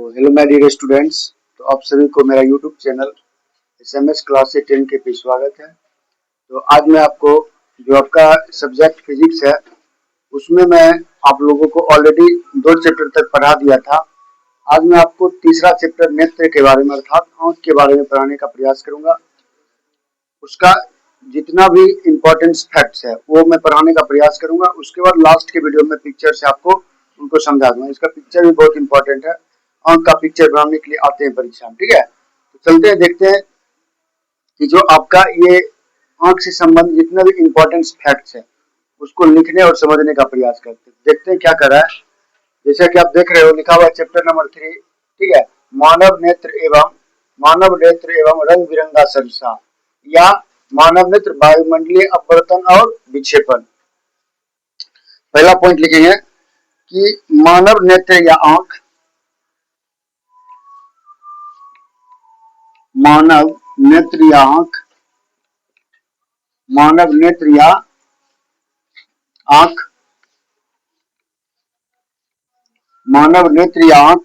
तो hello my dear students. तो आप सभी को मेरा यूट्यूब चैनल एसएमएस क्लास 10 के पे स्वागत है। तो आज मैं आपको जो आपका सब्जेक्ट फिजिक्स है उसमें मैं आप लोगों को ऑलरेडी 2 चैप्टर तक पढ़ा दिया था। आज मैं आपको तीसरा चैप्टर नेत्र के बारे में अर्थात आंख के बारे में पढ़ाने का प्रयास करूंगा। उसका जितना भी इम्पोर्टेंट फैक्ट्स है वो मैं पढ़ाने का प्रयास करूंगा। उसके बाद लास्ट के वीडियो में पिक्चर से आपको उनको समझा दूंगा। इसका पिक्चर भी बहुत इंपॉर्टेंट है, आंख का पिक्चर बनाने के लिए आते हैं परीक्षा में। ठीक है, तो चलते हैं, देखते हैं कि जो आपका ये आंख से संबंधित जितने भी इम्पोर्टेंट फैक्ट्स है उसको लिखने और समझने का प्रयास करते हैं। देखते हैं क्या कर रहा है। जैसा कि आप देख रहे हो लिखा हुआ है चैप्टर नंबर 3, ठीक है, मानव नेत्र एवं रंग बिरंगा संसार या मानव नेत्र वायुमंडलीय अपवर्तन और विक्षेपण। पहला पॉइंट लिखेंगे कि मानव नेत्र या आंख, मानव नेत्र या आंख, मानव नेत्र या आंख, मानव नेत्र या आंख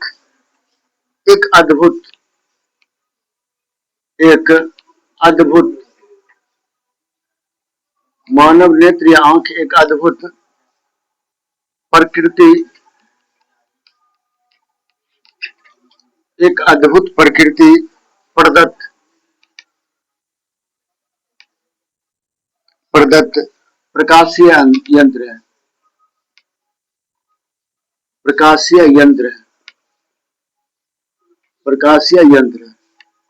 एक अद्भुत मानव नेत्र या आंख एक अद्भुत प्रकृति प्रदत्त प्रकाशीय यंत्र है।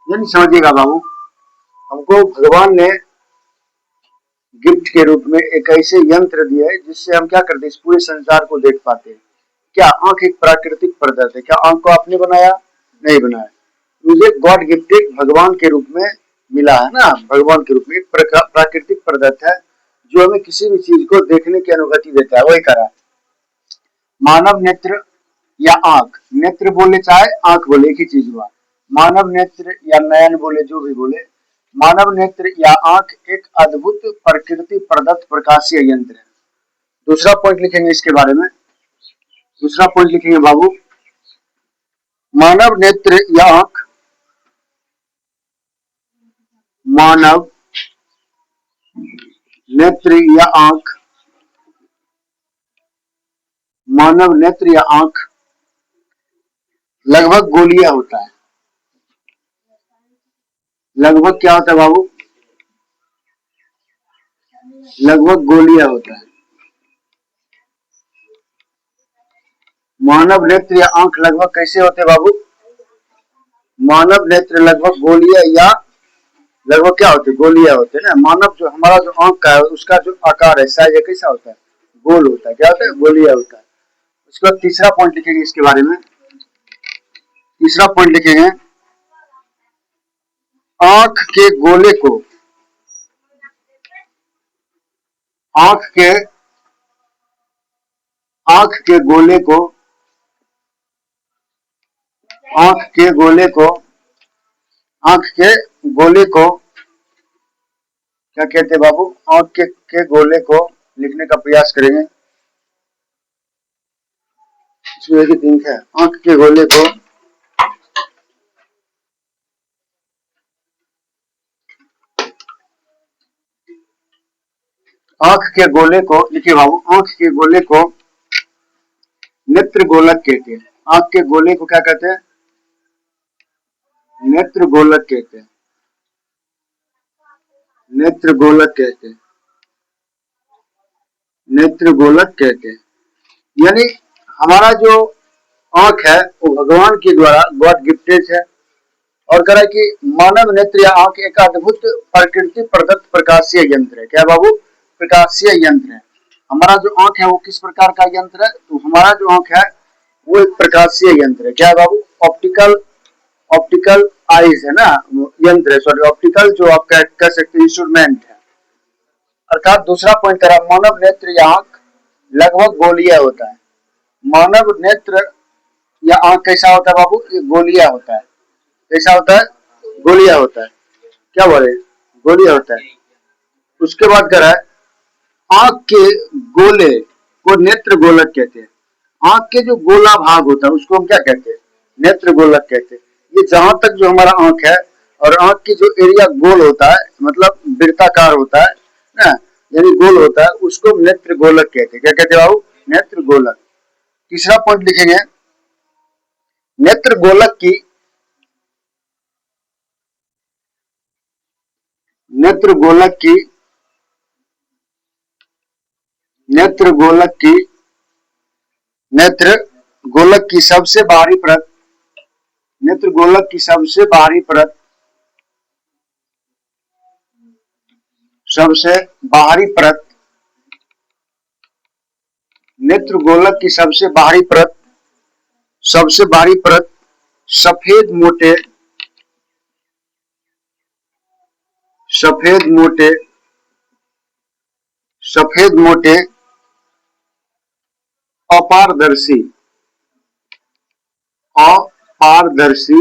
यानी समझिएगा बाबू, हमको भगवान ने गिफ्ट के रूप में एक ऐसे यंत्र दिया है जिससे हम क्या करते हैं, इस पूरे संसार को देख पाते हैं। क्या आंख एक प्राकृतिक पदार्थ है? क्या आंख को आपने बनाया? नहीं बनाया, मुझे गॉड गिफ्टेड भगवान के रूप में मिला है ना। भगवान के रूप में प्राकृतिक पदार्थ है जो हमें किसी भी चीज को देखने की अनुभूति देता है, वही करा। मानव नेत्र या आंख, नेत्र बोले चाहे आंख बोले एक ही चीज हुआ। मानव नेत्र या नयन बोले, जो भी बोले, मानव नेत्र या आंख एक अद्भुत प्रकृति प्रदत्त प्रकाशीय यंत्र है। दूसरा पॉइंट लिखेंगे इसके बारे में। दूसरा पॉइंट लिखेंगे बाबू, मानव नेत्र या आंख, मानव नेत्र या आंख, मानव नेत्र या आंख लगभग गोलीय होता है। लगभग क्या होता है बाबू? लगभग गोलीय होता है। मानव नेत्र या आंख लगभग कैसे होते हैं बाबू? मानव नेत्र लगभग गोलीय या लगभग क्या होते हैं? गोलीय होते हैं ना। मानव जो हमारा जो आंख का है उसका जो आकार है, साइज है, कैसा होता है? गोल होता है। क्या होता है? गोलीय होता है। उसके बाद तीसरा पॉइंट लिखेंगे इसके बारे में। तीसरा पॉइंट लिखेंगे, आंख के गोले को, आंख के गोले को, आंख के गोले को क्या कहते हैं बाबू? आंख के गोले को लिखने का प्रयास करेंगे। इसमें एक लिंक है, आंख के गोले को, आंख के गोले को लिखिए बाबू। आंख के गोले को नेत्र गोलक कहते हैं। आंख के गोले को क्या कहते हैं? नेत्र गोलक कहते हैं। नेत्र गोलक कहते हैं। नेत्र गोलक कहते हैं। यानी हमारा जो आंख है वो भगवान के द्वारा गॉड गिफ्टेड है। और कह रहा है कि मानव नेत्र या आंख एक अद्भुत प्रकृति प्रदत्त प्रकाशीय यंत्र है। क्या बाबू? प्रकाशीय यंत्र है। हमारा जो आंख है वो किस प्रकार का यंत्र है? तो हमारा जो आंख है वो एक प्रकाशीय यंत्र है। क्या है बाबू? ऑप्टिकल आईज है ना, यंत्र है, सॉरी ऑप्टिकल जो आप कह सकते हैं इंस्ट्रूमेंट है। अर्थात दूसरा पॉइंट करा, मानव नेत्र या आंख लगभग गोलीय होता है। मानव नेत्र या आंख कैसा होता है बाबू? ये गोलीय होता है। कैसा होता है? गोलीय होता है। क्या बोले? गोलीय होता है। उसके बाद कह रहा है, आंख के गोले को नेत्र गोलक कहते हैं। आंख के जो गोला भाग होता है उसको हम क्या कहते हैं? नेत्र गोलक कहते हैं। ये जहां तक जो हमारा आंख है और आंख की जो एरिया गोल होता है, मतलब वृत्ताकार होता है ना, यानी गोल होता है, उसको नेत्र गोलक कहते हैं। क्या कहते हैं बाबू? नेत्र गोलक। तीसरा पॉइंट लिखेंगे, नेत्र गोलक की नेत्र गोलक की नेत्र गोलक की नेत्र गोलक की सबसे बाहरी परत नेत्र गोलक की सबसे बाहरी परत सबसे बाहरी परत नेत्र गोलक की सबसे बाहरी परत सफेद मोटे सफेद मोटे सफेद मोटे अपारदर्शी अपारदर्शी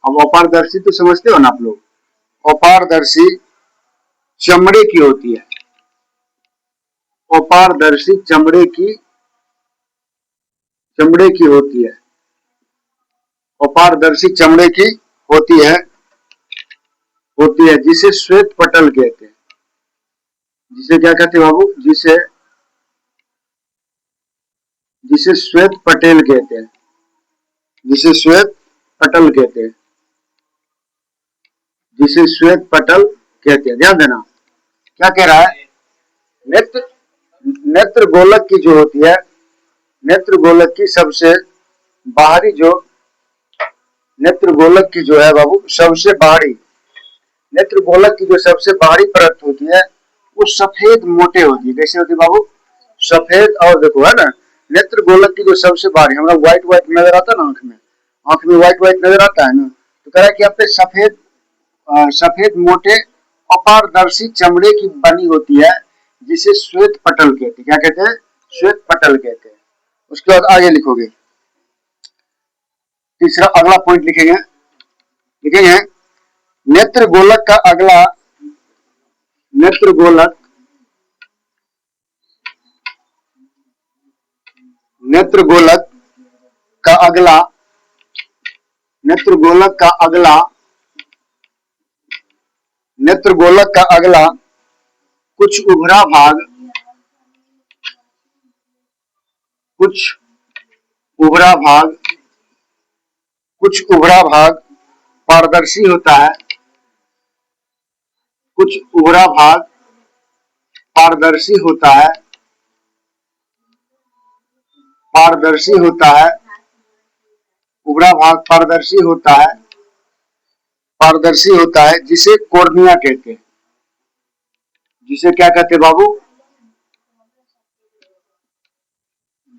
अब अपारदर्शी तो समझते हो ना आप लोग, अपारदर्शी चमड़े की होती है। अपारदर्शी चमड़े की होती है। अपारदर्शी चमड़े की होती है जिसे श्वेत पटल कहते हैं। जिसे क्या कहते हैं बाबू? जिसे श्वेत पटेल कहते हैं। जिसे श्वेत पटल कहते हैं। जिसे श्वेत पटल कहते हैं। ध्यान देना क्या कह रहा है। नेत्र गोलक की जो होती है, नेत्र गोलक की सबसे बाहरी जो नेत्र गोलक की जो है बाबू, सबसे बाहरी नेत्र गोलक की जो सबसे बाहरी परत होती है वो सफेद मोटे होती है। कैसे होती है बाबू? सफेद। और देखो है ना, नेत्र गोलक की जो सबसे बाहरी, हमारा व्हाइट व्हाइट नजर आता है ना, आंख में व्हाइट व्हाइट नजर आता है ना, तो कह रहा है कि आपके सफेद मोटे अपारदर्शी चमड़े की बनी होती है जिसे श्वेत पटल कहते हैं। क्या कहते हैं? श्वेत पटल कहते हैं। उसके बाद आगे लिखोगे, तीसरा अगला पॉइंट लिखेंगे नेत्र गोलक का अगला नेत्र गोलक नेत्र गोलक का अगला नेत्र गोलक का अगला नेत्र गोलक का अगला कुछ उभरा भाग कुछ उभरा भाग पारदर्शी होता है। कुछ उभरा भाग पारदर्शी होता है उभरा भाग पारदर्शी होता है जिसे कॉर्निया कहते हैं। जिसे क्या कहते हैं बाबू?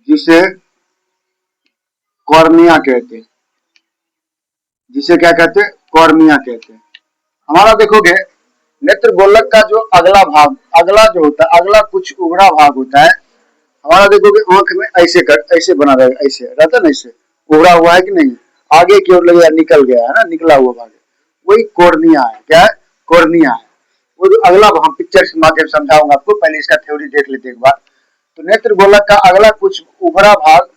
जिसे कॉर्निया कहते हैं। जिसे क्या कहते हैं? कॉर्निया कहते हैं। हमारा देखोगे नेत्र गोलक का जो अगला भाग, अगला जो होता है, अगला कुछ उभरा भाग होता है। हमारा देखोगे आंख में ऐसे बना रहेगा, ऐसे रहता है ना, ऐसे उभरा हुआ है कि नहीं, आगे की ओर लगेगा, निकल गया है ना, निकला हुआ भाग, वही कॉर्निया है। क्या है? कॉर्निया है। वो जो अगला भाग पिक्चर के माध्यम से समझाऊंगा आपको, पहले इसका थ्योरी देख लेते एक बार। तो नेत्र गोलक का अगला कुछ उभरा भाग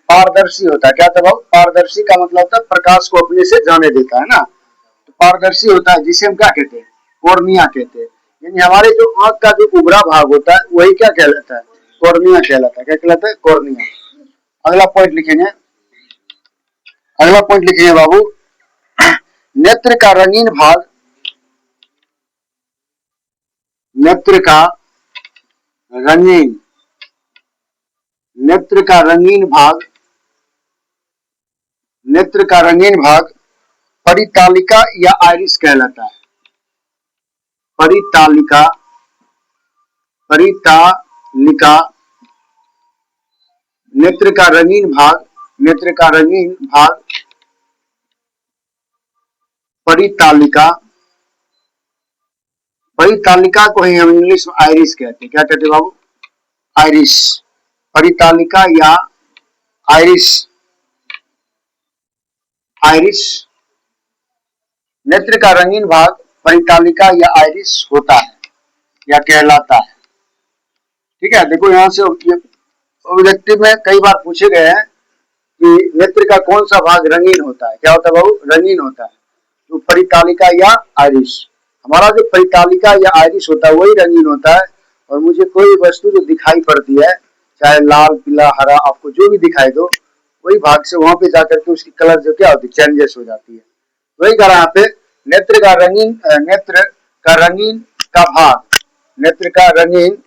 पारदर्शी होता है। क्या था बाबू? पारदर्शी का मतलब होता है प्रकाश को अपने से जाने देता है ना, तो पारदर्शी होता है जिसे हम क्या कहते हैं? कॉर्निया कहते हैं। यानी हमारे जो आंख का जो उभरा भाग होता है वही क्या कहलाता है? कॉर्निया कहलाता है। क्या कहलाता है? कॉर्निया। अगला पॉइंट लिखेंगे बाबू, नेत्र का रंगीन भाग नेत्र का रंगीन भाग परितालिका या आइरिस कहलाता है। परितालिका नेत्र का रंगीन भाग परितालिका को ही हम इंग्लिश में आइरिस कहते हैं। क्या कहते हैं बाबू? आइरिस। परितालिका या आइरिस नेत्र का रंगीन भाग परितालिका या आइरिस होता है या कहलाता है। ठीक है, देखो यहां से ऑब्जेक्टिव में कई बार पूछे गए हैं कि नेत्र का कौन सा भाग रंगीन होता है? क्या होता है बाबू? रंगीन होता है। तो परितालिका या आइरिस, हमारा जो परितालिका या आइरिस होता है वही रंगीन होता है। और मुझे कोई वस्तु जो दिखाई पड़ती है, चाहे लाल, पीला, हरा, आपको जो भी दिखाई दो, वही भाग से वहां पे जाकर के उसकी कलर जो क्या होती है, चेंजेस हो जाती है। वही कहा यहाँ पे, नेत्र का रंगीन, नेत्र का रंगीन का भाग, नेत्र का रंगीन,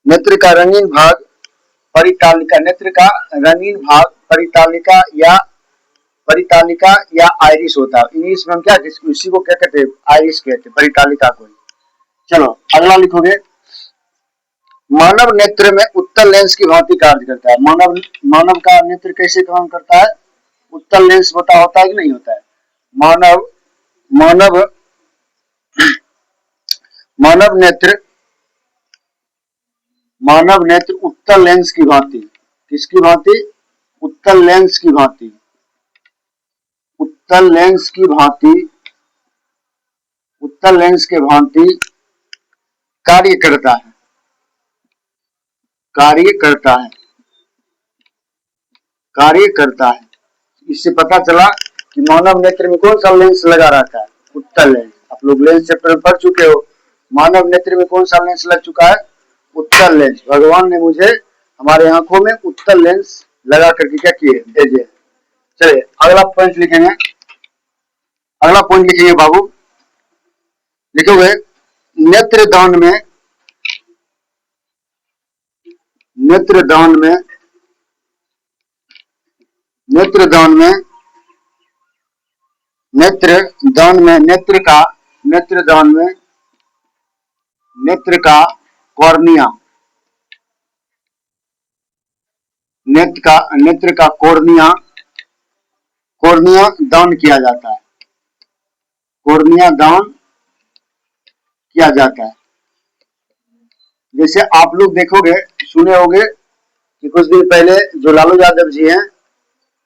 नेत्र का रंगीन भाग परितालिका, नेत्र का रंगीन भाग परितालिका या आइरिस होता है। इंग्लिश में हम क्या, इसी को क्या कहते हैं? आइरिस कहते हैं, परितालिका को। चलो अगला लिखोगे, मानव नेत्र में उत्तल लेंस की भांति कार्य करता है। मानव का नेत्र कैसे काम करता है? उत्तल लेंस होता है कि नहीं होता है? मानव मानव मानव नेत्र उत्तल लेंस की भांति, किसकी भांति? उत्तल लेंस की भांति, उत्तल लेंस की भांति, उत्तल लेंस के भांति कार्य करता है, कार्य करता है, कार्य करता है। इससे पता चला कि मानव नेत्र में कौन सा लेंस लगा रहता है? उत्तल लेंस। आप लोग लेंस चैप्टर में पढ़ चुके हो। मानव नेत्र में कौन सा लेंस लग चुका है? उत्तल लेंस। भगवान ने मुझे हमारे आंखों में उत्तल लेंस लगा करके क्या किए? भेजे। चलिए अगला पॉइंट लिखेंगे, अगला पॉइंट लिखिए बाबू, लिखोगे, नेत्रदान में, नेत्रदान में, नेत्रदान में, नेत्रदान में, नेत्रदान में नेत्र का कॉर्निया, नेत्र का कॉर्निया दान किया जाता है, कॉर्निया दान किया जाता है। जैसे आप लोग देखोगे, सुने होंगे कि कुछ दिन पहले जो लालू यादव जी हैं,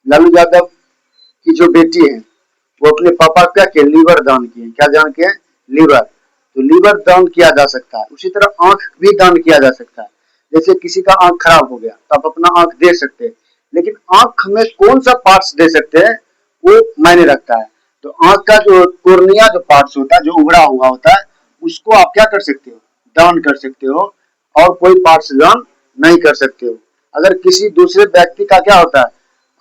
लालू यादव की जो बेटी है, वो अपने पापा क्या किए? लीवर दान किए। क्या दान किए? लीवर। तो लीवर दान किया जा सकता है। उसी तरह आंख भी दान किया जा सकता है। जैसे किसी का आंख खराब हो गया तो आप अपना आंख दे सकते हैं, लेकिन आंख में कौन सा पार्ट्स दे सकते हैं वो मायने रखता है। तो आंख का जो कोर्निया जो पार्ट्स होता है, जो उभरा हुआ होता है, उसको आप क्या कर सकते हो? दान कर सकते हो, और कोई पार्ट्स दान नहीं कर सकते हो। अगर किसी दूसरे व्यक्ति का क्या होता है,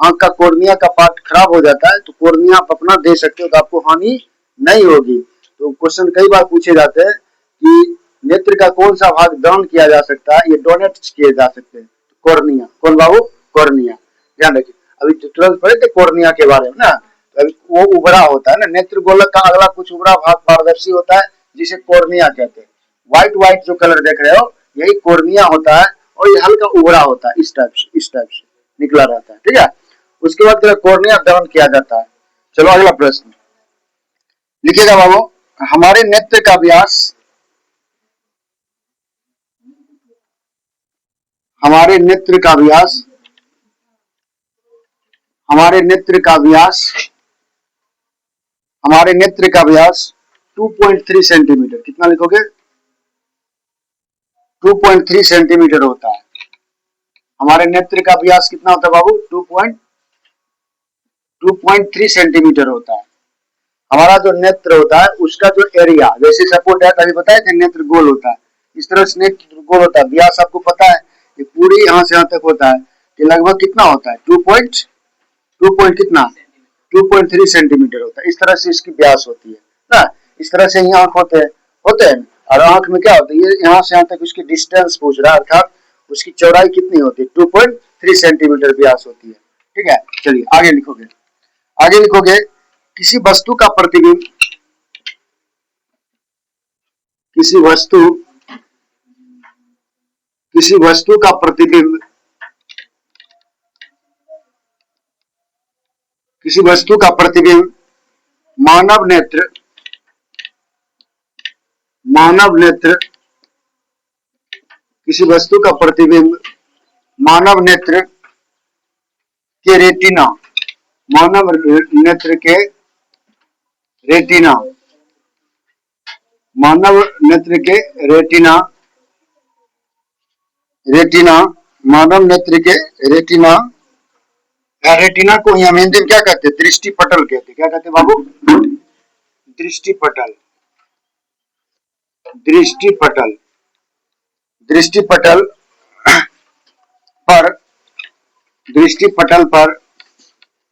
आंख का कोर्निया का पार्ट खराब हो जाता है, तो कोर्निया आप अपना दे सकते हो, तो आपको हानि नहीं होगी। तो क्वेश्चन कई बार पूछे जाते हैं कि नेत्र का कौन सा भाग दान किया जा सकता है? ये डोनेट किए जा सकते हैं। कोर्निया। कौन बाबू? कोर्निया। ध्यान रखिए, अभी तुरंत पढ़े थे कोर्निया के बारे में ना। अभी वो उभरा होता है ना, नेत्र गोलक का अगला कुछ उभरा भाग पारदर्शी होता है, जिसे कोर्निया कहते हैं। व्हाइट व्हाइट जो कलर देख रहे हो, यही कोर्निया होता है, और ये हल्का उभरा होता है, इस टाइप से निकला रहता है। ठीक है, उसके बाद कोर्निया दान किया जाता है। चलो अगला प्रश्न लिखिएगा बाबू, हमारे नेत्र का व्यास, हमारे नेत्र का व्यास, हमारे नेत्र का व्यास, हमारे नेत्र का व्यास 2.3 सेंटीमीटर। कितना लिखोगे? 2.3 सेंटीमीटर होता है। हमारे नेत्र का व्यास कितना होता है बाबू? 2.3 सेंटीमीटर होता है। हमारा जो नेत्र होता है उसका जो एरिया, जैसे सपोर्ट है, अभी बताया कि नेत्र गोल होता है, इस तरह से नेत्र गोल होता है। व्यास आपको पता है कि पूरी यहाँ से यहाँ तक होता है, कि लगभग कितना होता है? 2.3 सेंटीमीटर होता है। इस तरह से इसकी व्यास होती है ना। इस तरह से ही आंख होते हैं। और आंख में क्या होता है? ये यहाँ से यहाँ तक उसकी डिस्टेंस पूछ रहा है, अर्थात उसकी चौड़ाई कितनी होती है? 2.3 सेंटीमीटर व्यास होती है। ठीक है, चलिए आगे लिखोगे, आगे लिखोगे, किसी वस्तु का प्रतिबिंब, किसी वस्तु का प्रतिबिंब, किसी वस्तु का प्रतिबिंब मानव नेत्र, किसी वस्तु का प्रतिबिंब मानव नेत्र के रेटिना, मानव नेत्र के रेटिना, मानव नेत्र के रेटिना, मानव नेत्र के रेटिना रेटिना को हम हिंदी में क्या कहते हैं? दृष्टि पटल कहते हैं। क्या कहते हैं बाबू? दृष्टि पटल। दृष्टि पटल। दृष्टि पटल पर दृष्टि पटल पर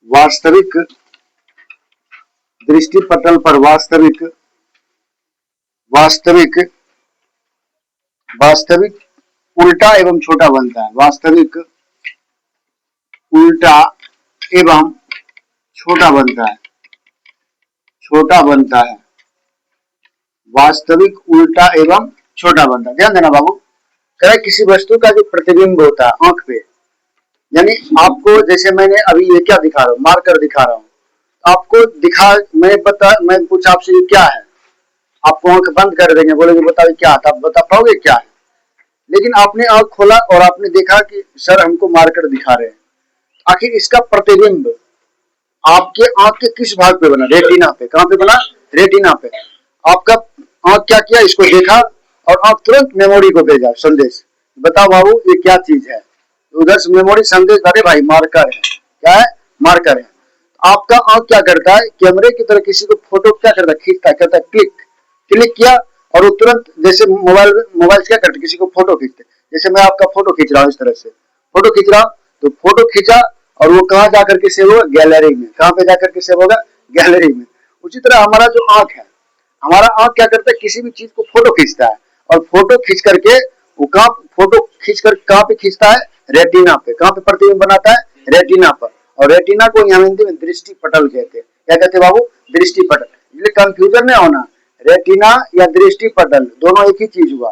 वास्तविक दृष्टि पटल पर वास्तविक वास्तविक वास्तविक उल्टा एवं छोटा बनता है। वास्तविक उल्टा एवं छोटा बनता है। छोटा बनता है। वास्तविक उल्टा एवं छोटा बनता है। ध्यान देना बाबू, कह किसी वस्तु का जो प्रतिबिंब होता है आंख पे, यानी आपको जैसे मैंने अभी ये क्या दिखा रहा हूँ, मार्कर दिखा रहा हूँ, आपको दिखा मैं पूछ आपसे ये क्या है, आपको आंख बंद कर देंगे, बोलेंगे बताओ क्या है, आप बता पाओगे क्या है? लेकिन आपने आंख खोला और आपने देखा कि सर हमको मार्कर दिखा रहे हैं। आखिर इसका प्रतिबिंब आपके आंख के किस भाग पे बना? रेटिना पे। कहां पे बना? रेटिना पे। आपका आंख क्या किया? इसको देखा और आंख तुरंत मेमोरी को भेजा संदेश, बताओ बाबू ये क्या चीज है? उधर से मेमोरी संदेश, अरे भाई मार्कर है। क्या है? मार्कर है। आपका आंख क्या करता है? कैमरे की तरह किसी को फोटो क्या करता है? खींचता है, कहता है क्लिक। क्लिक किया और वो तुरंत, जैसे मोबाइल मोबाइल क्या करते, किसी को फोटो खींचते, जैसे मैं आपका फोटो खींच रहा हूँ, इस तरह से फोटो खींच रहा हूँ, तो फोटो खींचा और वो कहाँ जाकर के सेव होगा? गैलरी में। कहाँ पे जाकर के सेव होगा? गैलरी में। उसी तरह हमारा जो आंख है, हमारा आंख क्या करता है? किसी भी चीज को फोटो खींचता है और फोटो खींच करके वो कहाँ फोटो खींच कर कहाँ पे खींचता है? रेटिना पे। कहाँ पे प्रतिबिंब बनाता है? रेटिना पर। और रेटिना को यहाँ हिंदी में दृष्टि पटल कहते हैं। क्या कहते हैं बाबू? दृष्टि पटल। इसलिए कंफ्यूजन नहीं होना, रेटिना या दृष्टि पटल दोनों एक ही चीज हुआ।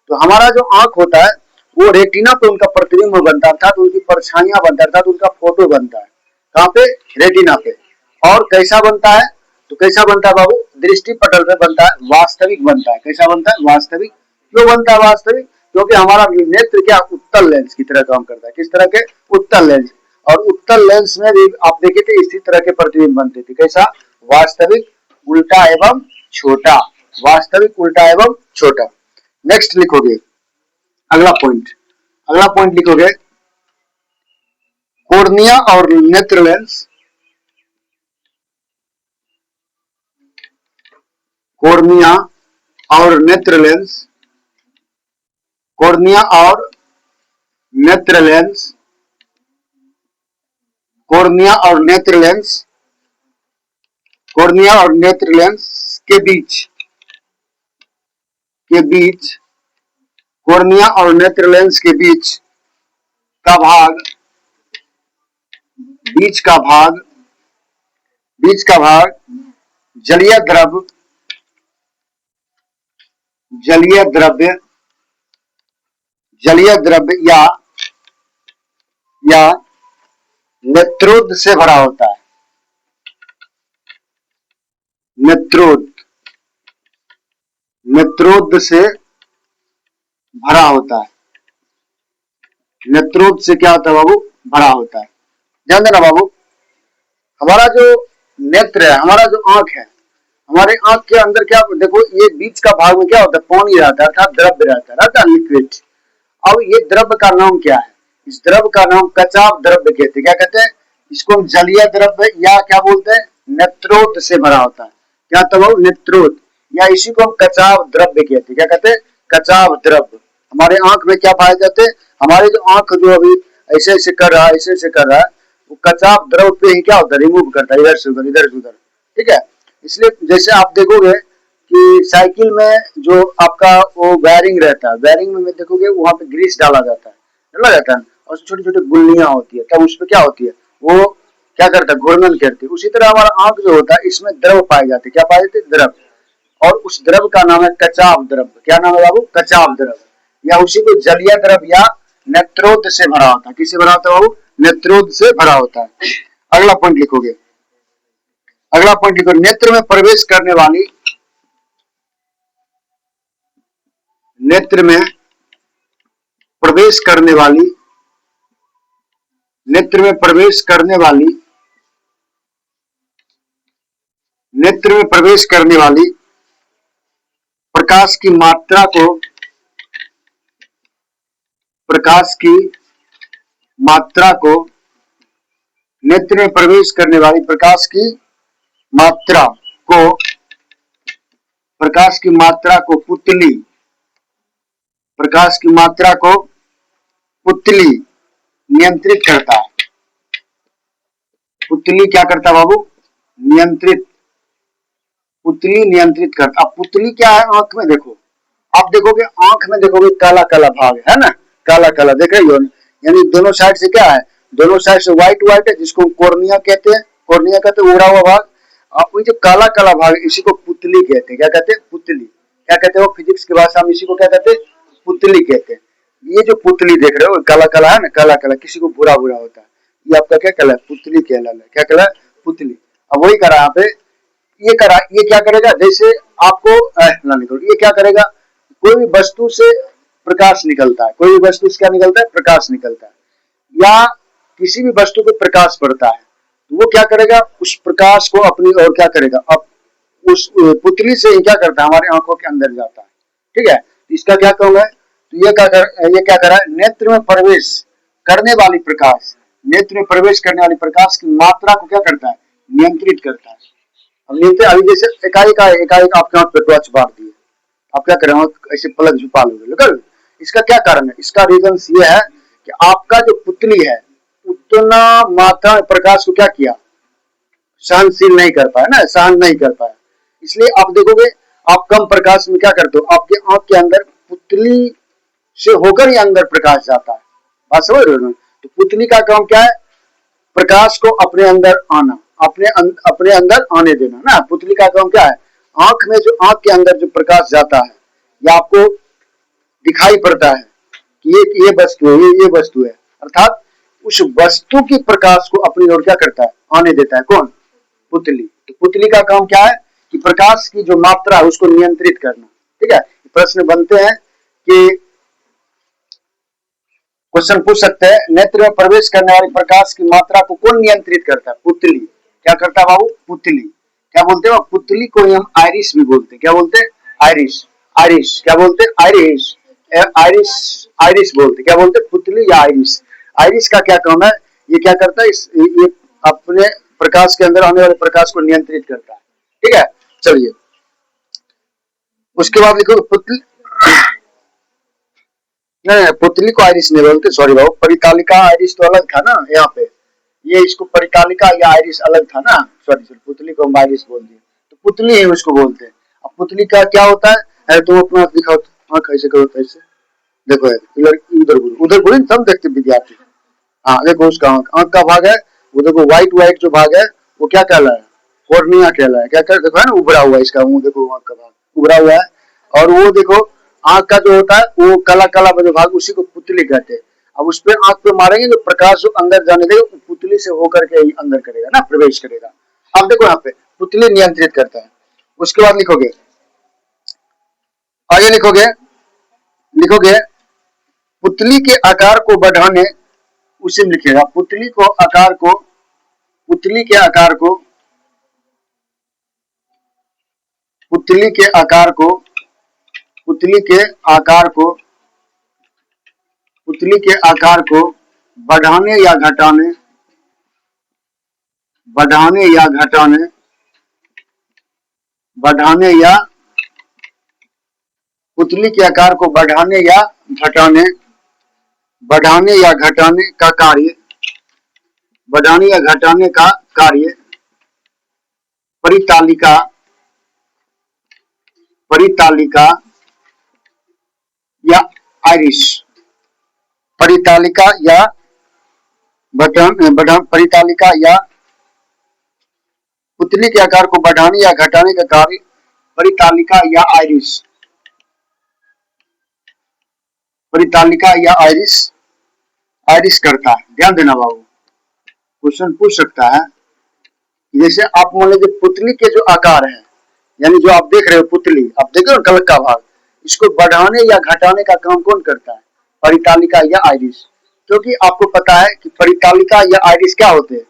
तो हमारा जो आंख होता है वो रेटिना पे उनका प्रतिबिंब बनता है, अर्थात उनकी परछाइयां बनता है, अर्थात उनका फोटो बनता है। कहाँ पे? रेटिना पे। और कैसा बनता है? तो कैसा बनता है बाबू? दृष्टि पटल पे बनता है, वास्तविक बनता है। कैसा बनता है? वास्तविक। क्यों बनता है वास्तविक? क्योंकि हमारा नेत्र क्या? उत्तल लेंस की तरह काम करता है। किस तरह के? उत्तल लेंस। और उत्तल लेंस में भी आप देखे थे इसी तरह के प्रतिबिंब बनते थे। कैसा? वास्तविक, उल्टा एवं छोटा। वास्तविक, उल्टा एवं छोटा। नेक्स्ट लिखोगे अगला पॉइंट। अगला पॉइंट लिखोगे कॉर्निया और नेत्र लेंस। कॉर्निया और नेत्र लेंस। कॉर्निया और नेत्र लेंस। कॉर्निया और नेत्र लेंस। कॉर्निया और नेत्र लेंस के बीच कॉर्निया और नेत्र लेंस के का भाग बीच का भाग बीच का भाग जलीय द्रव जलीय द्रव्य जलीय द्रव्य या नेत्रोद से भरा होता है। नेत्रोद नेत्रोद से भरा होता है। नेत्रोद से क्या होता है बाबू? भरा होता है। ध्यान देना बाबू, हमारा जो नेत्र है, हमारा जो आंख है, हमारे आंख के अंदर क्या देखो, ये बीच का भाग में क्या होता है? पानी रहता है, अर्थात द्रव्य रहता है लिक्विड। अब ये द्रव्य का नाम क्या है? इस द्रव्य का नाम कचाव द्रव्य कहते हैं। क्या कहते हैं? इसको हम जलीय द्रव्य या क्या बोलते हैं? नेत्रोद से भरा होता है। क्या तब? नेत्रोद, या इसी को हम कचाव द्रव्य कहते हैं। क्या कहते हैं? कचाव द्रव्य। हमारे आंख में क्या पाए जाते हैं? हमारे जो आंख जो अभी ऐसे ऐसे कर रहा है, ऐसे ऐसे कर रहा है, वो कचाव द्रव्य पे ही क्या होता है? रिमूव करता है, इधर से उधर, इधर से उधर। ठीक है। इसलिए जैसे आप देखोगे कि साइकिल में जो आपका वो वायरिंग रहता है, वायरिंग में देखोगे वहां पे ग्रीस डाला जाता है, डाला जाता है, और छोटी छोटी गुल्लियां होती है, तब उस पर क्या होती है? वो क्या करता है? घूर्णन करती है। उसी तरह हमारा आंख जो होता है, इसमें द्रव पाए जाते हैं। क्या पाए जाते हैं? द्रव। और उस द्रव का नाम है कचाव द्रव। क्या नाम है बाबू? कचाव द्रव, या उसी को जलीय द्रव या नेत्रोद से भरा होता है। किससे भरा होता है बाबू? नेत्रोद से भरा होता है। अगला पॉइंट लिखोगे, अगला पॉइंट लिखो, नेत्र में प्रवेश करने वाली नेत्र में प्रवेश करने वाली नेत्र में प्रवेश करने वाली नेत्र में प्रवेश करने वाली प्रकाश की मात्रा को प्रकाश की मात्रा को नेत्र में प्रवेश करने वाली प्रकाश की मात्रा को पुतली नियंत्रित करता है। पुतली क्या करता है बाबू? पुतली नियंत्रित करता। अब पुतली क्या है? आंख में देखो, आप देखोगे आंख में देखोगे काला काला भाग है ना, काला काला देख रहे हो, यानी दोनों साइड से क्या है? दोनों साइड से व्हाइट व्हाइट है, जिसको कॉर्निया कहते हैं। कॉर्निया कहते हैं उड़ा हुआ भाग। अब जो काला काला भाग इसी को पुतली कहते हैं। क्या कहते हैं? पुतली। क्या कहते हैं वो फिजिक्स की भाषा में? इसी को क्या कहते हैं? पुतली कहते हैं। ये जो पुतली देख रहे हो काला काला है ना, काला काला, किसी को भूरा भूरा होता है, ये आपका क्या कहला है? पुतली कहला है। क्या कहला है? पुतली। अब वही करा यहाँ पे, ये क्या करेगा? जैसे आपको ये क्या करेगा? कोई भी वस्तु से प्रकाश निकलता है, कोई भी वस्तु से क्या निकलता है? प्रकाश निकलता है, या किसी भी वस्तु पे प्रकाश पड़ता है, तो वो क्या करेगा? उस प्रकाश को अपनी ओर क्या करेगा? अब उस पुतली से क्या करता है? हमारी आंखों के अंदर जाता है। ठीक है, इसका क्या कहूंगा? तो ये क्या कर रहा है? नेत्र में प्रवेश करने वाली प्रकाश की मात्रा को क्या करता है? नियंत्रित करता है। अब नियंत्रित, अभी जैसे एकाएक आपके आंख पे टॉर्च मार दिए, आप क्या करेंगे? ऐसे पलक झुका लोगे, लेकिन इसका क्या कारण है? इसका रीजन ये है कि आपका जो पुतली है उतना मात्रा में प्रकाश को क्या किया? सहनशील नहीं कर पाया ना, सहन नहीं कर पाया। इसलिए आप देखोगे आप कम प्रकाश में क्या करते हो? आपके आंख के अंदर पुतली से होकर ही अंदर प्रकाश जाता है। बात समझ रहे हो? तो पुतली का काम क्या है? प्रकाश को अपने अंदर आना, अपने अंदर आने देना ना। पुतली का काम क्या है? आंख के अंदर जो प्रकाश जाता है या आपको दिखाई पड़ता है कि ये वस्तु है, ये वस्तु है, अर्थात उस वस्तु की प्रकाश को अपनी ओर क्या करता है? आने देता है। कौन? पुतली। तो पुतली का काम क्या है? कि प्रकाश की जो मात्रा है उसको नियंत्रित करना। ठीक है, प्रश्न बनते हैं कि क्वेश्चन पूछ सकते हैं, नेत्र में प्रवेश करने वाली प्रकाश की मात्रा को कौन नियंत्रित करता है? पुतली। क्या करता है बाबू? पुतली। क्या बोलते हैं? पुतली को हम आइरिस भी बोलते हैं। क्या बोलते हैं? आइरिस। क्या बोलते हैं? आइरिस बोलते। क्या बोलते हैं? पुतली या आइरिस। आइरिस का क्या काम है? ये क्या करता है? ये अपने प्रकाश के अंदर आने वाले प्रकाश को नियंत्रित करता है। ठीक है, चलिए उसके बाद लिखो पुतली। नहीं, पुतली को आइरिस नहीं बोलते, सॉरी बाबू। परितालिका आइरिस तो अलग था ना यहाँ पे, ये इसको परितालिका या आइरिस अलग था ना, सॉरी। पुतली को हम आइरिस बोल दिए, तो पुतली है उसको बोलते हैं। अब पुतली का क्या होता है? तुम अपना दिखाओ, आंख ऐसे करो, ऐसे देखो, उधर घूरी तब देखते विद्यार्थी। हाँ देखो, उसका आंख का भाग है वो, देखो व्हाइट जो भाग है वो क्या कहला है? कॉर्निया कहला है। क्या देखो है ना, उभरा हुआ है इसका मुंह, देखो आंख का भाग उभरा हुआ है। और वो देखो आंख का जो होता है वो काला काला जो भाग, उसी को पुतली कहते हैं। अब उस पर आंख पे मारेंगे तो प्रकाश जो अंदर जाने देगा पुतली से होकर के अंदर करेगा ना, प्रवेश करेगा। अब देखो यहाँ पे पुतली नियंत्रित करता है। उसके बाद लिखोगे, आगे लिखोगे पुतली के आकार को बढ़ाने, उसी में लिखेगा पुतली के आकार को बढ़ाने या घटाने पुतली के आकार को बढ़ाने या घटाने का कार्य परितालिका या आइरिस। परितालिका या पुतली के आकार को बढ़ाने या घटाने का कार्य परितालिका या आइरिस करता है। ध्यान देना बाबू, क्वेश्चन पूछ सकता है। जैसे आप मान लीजिए पुतली के जो आकार है, यानी जो आप देख रहे हो पुतली, आप देख रहे हो कलक का भाग, इसको बढ़ाने या घटाने का काम कौन करता है? परितालिका या आइरिस। क्योंकि आपको पता है कि परितालिका या आइरिस क्या होते हैं।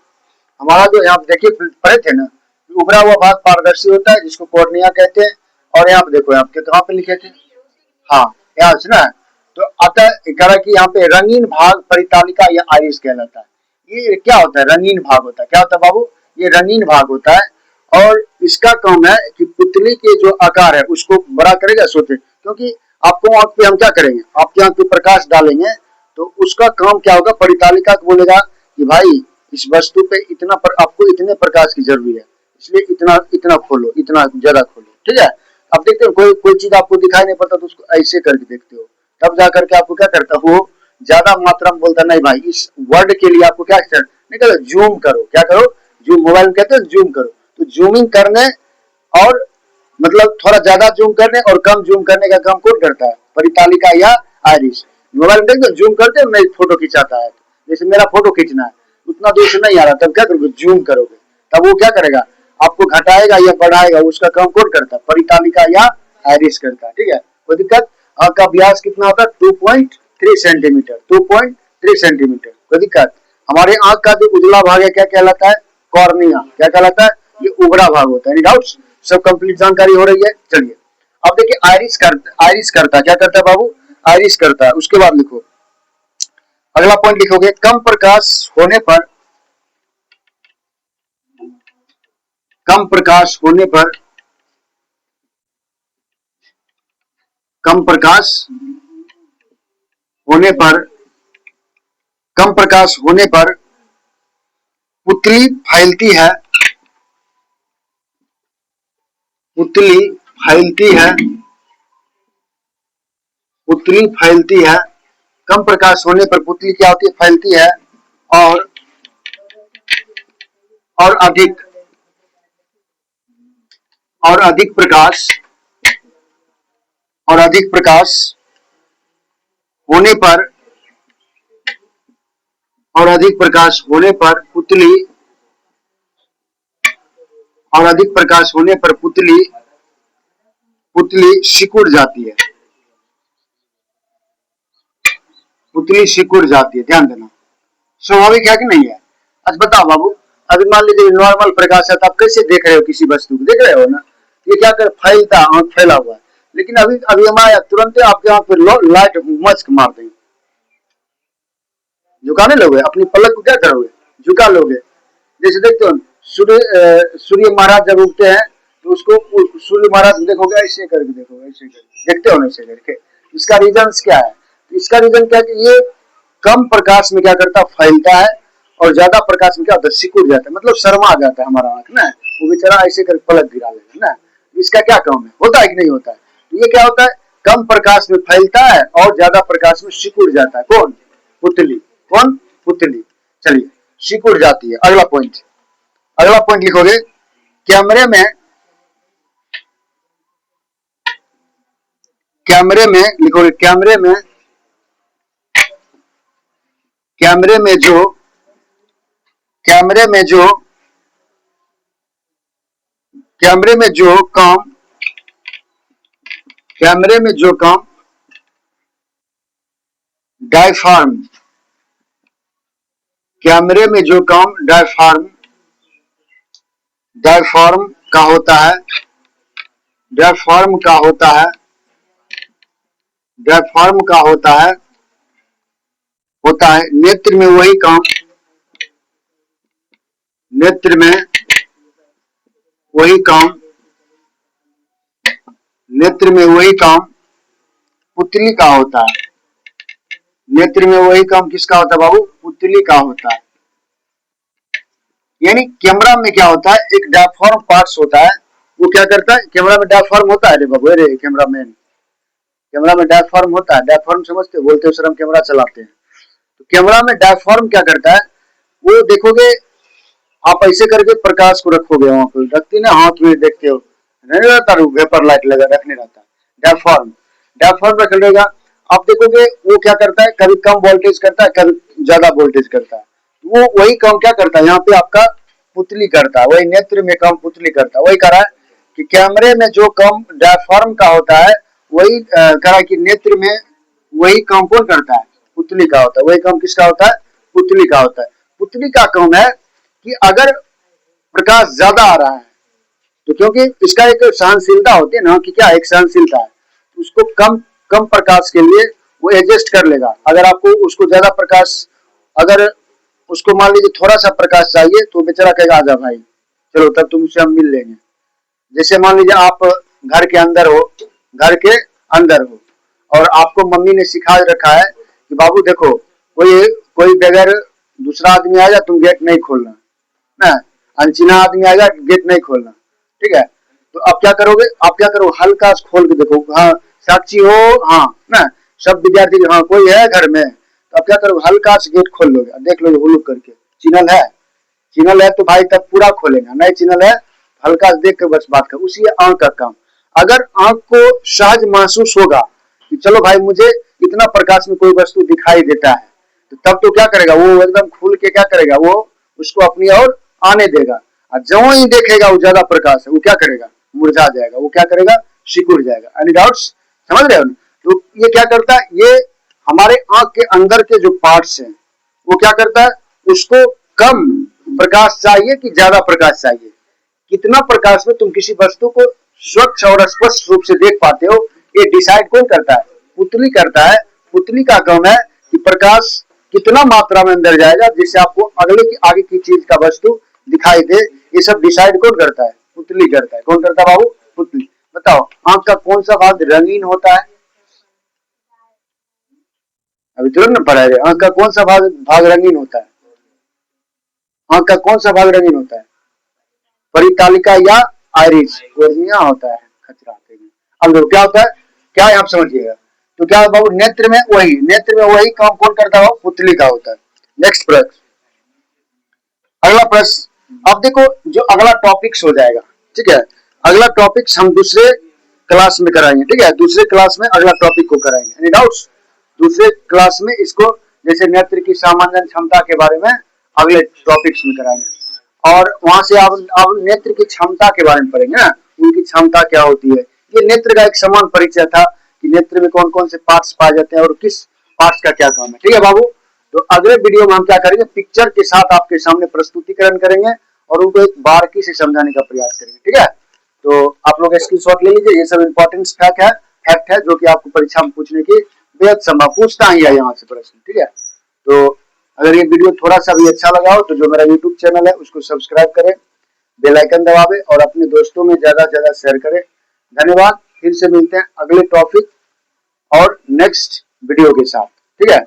हमारा जो यहाँ देखिए पढ़े थे ना, उभरा हुआ भाग पारदर्शी होता है जिसको कॉर्निया कहते हैं। और यहाँ पे देखो, यहाँ पे कहाँ पे लिखे थे? हाँ यहाँ से ना, तो अतः कि यहाँ पे रंगीन भाग परितालिका या आइरिस कहलाता है। ये क्या होता है, रंगीन भाग होता है। क्या होता है बाबू, ये रंगीन भाग होता है और इसका काम है कि पुतली के जो आकार है उसको बड़ा करेगा सोचे, क्योंकि आपको आंख पे हम क्या करेंगे, आपकी आंख पे प्रकाश डालेंगे तो उसका काम क्या होगा, परितालिका को बोलेगा कि भाई इस वस्तु पे इतना आपको इतने प्रकाश की जरूरी है, इसलिए इतना इतना खोलो, इतना ज्यादा खोलो, ठीक है। अब देखते हो कोई कोई चीज आपको दिखाई नहीं पड़ता तो उसको ऐसे करके देखते हो, तब जाकर के आपको क्या करता है, वो ज्यादा मात्रा में बोलता नहीं भाई इस वर्ड के लिए आपको क्या नहीं करो, जूम करो, क्या करो, जूम, मोबाइल में कहते हैं जूम करो। तो जूमिंग करने और मतलब थोड़ा ज्यादा जूम करने और कम जूम करने का काम कौन करता है, परितालिका या आइरिस। मोबाइल में देखते जूम करते हो, नहीं फोटो खिंचाता है, जैसे मेरा फोटो खींचना है उतना दूर से नहीं आ रहा, तब क्या करोगे, जूम करोगे, तब वो क्या करेगा, आपको घटाएगा या बढ़ाएगा, उसका काम कौन करता है, परितालिका या आइरिस करता है, ठीक है। कोई दिक्कत, आंख का व्यास कितना होता है, 2.3 सेंटीमीटर, 2.3 सेंटीमीटर। कोई दिक्कत, हमारे आंख का जो उजला भाग है क्या कहलाता है, कॉर्निया, क्या कहलाता है, ये उभरा भाग होता है। एनी डाउट्स, सब कंप्लीट जानकारी हो रही है। चलिए अब देखिए आइरिस करता क्या करता है बाबू, आइरिस करता है। उसके बाद लिखो, अगला पॉइंट लिखोगे, कम प्रकाश होने पर, कम प्रकाश होने पर, कम प्रकाश होने पर, कम प्रकाश होने पर पुतली फैलती है, पुतली फैलती है, पुतली फैलती है। कम प्रकाश होने पर पुतली क्या होती है, फैलती है और अधिक, और अधिक प्रकाश, और अधिक प्रकाश होने पर, और अधिक प्रकाश होने पर पुतली, और अधिक प्रकाश होने पर पुतली, पुतली सिकुड़ जाती है, पुतली सिकुड़ जाती है। ध्यान देना, स्वाभाविक है कि नहीं है। अच्छा बताओ बाबू, अभी मान लीजिए नॉर्मल प्रकाश है तो आप कैसे देख रहे हो, किसी वस्तु को देख रहे हो ना, ये क्या कर फैलता, आंख फैला हुआ है, लेकिन अभी अभी हमारा तुरंत आपके आंख पे लाइट मस्क मार देंगे, झुकाने लोगे, अपनी पलक को क्या करोगे, झुका लोगे। जैसे देखते हो सूर्य महाराज जब उगते हैं तो उसको सूर्य महाराज देखोगे ऐसे करके, देखोगे ऐसे करके, देखते हो ना ऐसे करके। इसका रीजन क्या है, इसका रीजन क्या है कि ये कम प्रकाश में क्या करता है, फैलता है, और ज्यादा प्रकाश में क्या होता है, सिकुड़ जाता है, मतलब शर्मा जाता है हमारा आंख ना, वो बेचारा ऐसे करके पलक गिरा लेगा ना। इसका क्या काम है, होता है कि नहीं होता है। तो ये क्या होता है, कम प्रकाश में फैलता है और ज्यादा प्रकाश में सिकुड़ जाता है। कौन, पुतली, कौन, पुतली। चलिए सिकुड़ जाती है। अगला पॉइंट, अगला पॉइंट लिखोगे, कैमरे में, कैमरे में लिखोगे, कैमरे में, कैमरे में जो, कैमरे में जो, कैमरे में जो काम, कैमरे में जो काम डायफ्राम, कैमरे में जो काम डायफ्राम, डायफ्राम का होता है, डायफ्राम का होता है, डायफ्राम का होता है, होता है, नेत्र में वही काम, नेत्र में वही काम, नेत्र में वही काम पुतली का होता है। नेत्र में वही काम किसका होता है बाबू, पुतली का होता है। यानी कैमरा में क्या होता है, एक डायफ्राम पार्ट्स होता है, वो क्या करता है, कैमरा में डायफ्राम होता है रे बाबू, अरे कैमरा मैन, कैमरा में डायफ्राम होता है, डायफ्राम समझते, बोलते हो सर हम कैमरा चलाते हैं। तो कैमरा में डायफ्राम क्या करता है, वो देखोगे आप ऐसे करके प्रकाश को रखोगे, वहां पर रखती ना, हाथ में देखते हो नहीं रहता, वेपर लाइट लगा रखने रहता है, डायफ्राम, डायफ्राम रख लेगा। आप देखोगे वो क्या करता है, कभी कम वोल्टेज करता है, कभी ज्यादा वोल्टेज करता है। वो वही काम क्या करता है, यहाँ पे आपका पुतली करता है, वही नेत्र में काम पुतली करता है। वही कह रहा है कि कैमरे में जो काम डायफ्राम का होता है, वही कह रहा है कि नेत्र में वही काम कौन करता है, पुतली का होता है। वही काम किसका होता है, पुतली का होता है। पुतली का काम है कि अगर प्रकाश ज्यादा आ रहा है तो, क्योंकि इसका एक सहनशीलता होती है ना, कि क्या एक सहनशीलता है, उसको कम कम प्रकाश के लिए वो एडजस्ट कर लेगा। अगर आपको उसको ज्यादा प्रकाश, अगर उसको मान लीजिए थोड़ा सा प्रकाश चाहिए तो बेचारा कहेगा आजा भाई, चलो तब तुमसे हम मिल लेंगे। जैसे मान लीजिए आप घर के अंदर हो, घर के अंदर हो और आपको मम्मी ने सिखा रखा है कि बाबू देखो, कोई कोई बगैर दूसरा आदमी आएगा तुम गेट नहीं खोलना, ना अनचिना आदमी आएगा गेट नहीं खोलना, ठीक है। तो आप क्या करोगे, आप क्या करोगे, हल्का खोल के देखो, हाँ साक्षी हो, हाँ ना, सब विद्यार्थी हाँ कोई है घर में, तो आप क्या करोगे, हल्का से गेट खोल लोगे, देख लोगे हुलुक करके चिन्हल है, चिन्हल है तो भाई तब पूरा खोलेगा, नहीं चिन्हल है हल्का देख के बस बात कर। उसी आंख का काम, अगर आंख को सहज महसूस होगा कि चलो भाई मुझे इतना प्रकाश में कोई वस्तु दिखाई देता है, तो तब तो क्या करेगा वो, एकदम खुल के क्या करेगा वो, उसको अपनी ओर आने देगा। और जो ही देखेगा वो ज्यादा प्रकाश है वो क्या करेगा, मुरझा जाएगा, वो क्या करेगा, सिकुड़ जाएगा। एनी डाउट्स, समझ रहे हो? तो ये क्या करता है, ये हमारे आंख के अंदर के जो पार्ट्स हैं वो क्या करता है, उसको कम प्रकाश चाहिए कि ज्यादा प्रकाश चाहिए, कितना प्रकाश में तुम किसी वस्तु को स्वच्छ और स्पष्ट रूप से देख पाते हो, ये डिसाइड कौन करता है, पुतली करता है। पुतली का काम है कि प्रकाश कितना मात्रा में अंदर जाएगा जिससे आपको अगले की आगे की चीज का वस्तु दिखाई दे, ये सब डिसाइड कौन करता है, पुतली करता है। कौन करता है बाबू, पुतली। बताओ आंख का कौन सा भाग रंगीन होता है, अभी तुरंत न पढ़ाए, आंख का कौन सा भाग रंगीन होता है, आंख का कौन सा भाग रंगीन होता है, परितालिका या आइरिस, कोर्निया होता है, खचरा। अब देखो क्या होता है, क्या आप समझिएगा, तो क्या बाबू नेत्र में वही, नेत्र में वही काम कौन करता हो, पुतली का होता है। नेक्स्ट प्रश्न, अगला प्रश्न, अब देखो जो अगला टॉपिक्स हो जाएगा, ठीक है, अगला टॉपिक्स हम दूसरे क्लास में कराएंगे, ठीक है, दूसरे क्लास में अगला टॉपिक को कराएंगे। एनी डाउट्स, दूसरे क्लास में इसको जैसे नेत्र की सामान्य क्षमता के बारे में अगले टॉपिक्स में कराएंगे, और वहां से अब नेत्र की क्षमता के बारे में पढ़ेंगे ना, उनकी क्षमता क्या होती है। ये नेत्र का एक समान परिचय था कि नेत्र में कौन कौन से पार्ट्स पाए जाते हैं और किस पार्ट्स का क्या काम है, ठीक है बाबू। तो अगले वीडियो में हम क्या करेंगे, पिक्चर के साथ आपके सामने प्रस्तुतिकरण करेंगे और उनको एक बारीकी से समझाने का प्रयास करेंगे, ठीक है। तो आप लोग स्क्रीनशॉट ले लीजिए, ये सब इंपॉर्टेंट फैक्ट है जो कि आपको परीक्षा में पूछने की बेहद संभव, पूछता ही है यहाँ से प्रश्न, ठीक है। तो अगर ये वीडियो थोड़ा सा भी अच्छा लगा हो तो जो मेरा यूट्यूब चैनल है उसको सब्सक्राइब करें, बेल आइकन दबावे और अपने दोस्तों में ज्यादा से ज्यादा शेयर करें। धन्यवाद, फिर से मिलते हैं अगले टॉपिक और नेक्स्ट वीडियो के साथ, ठीक है।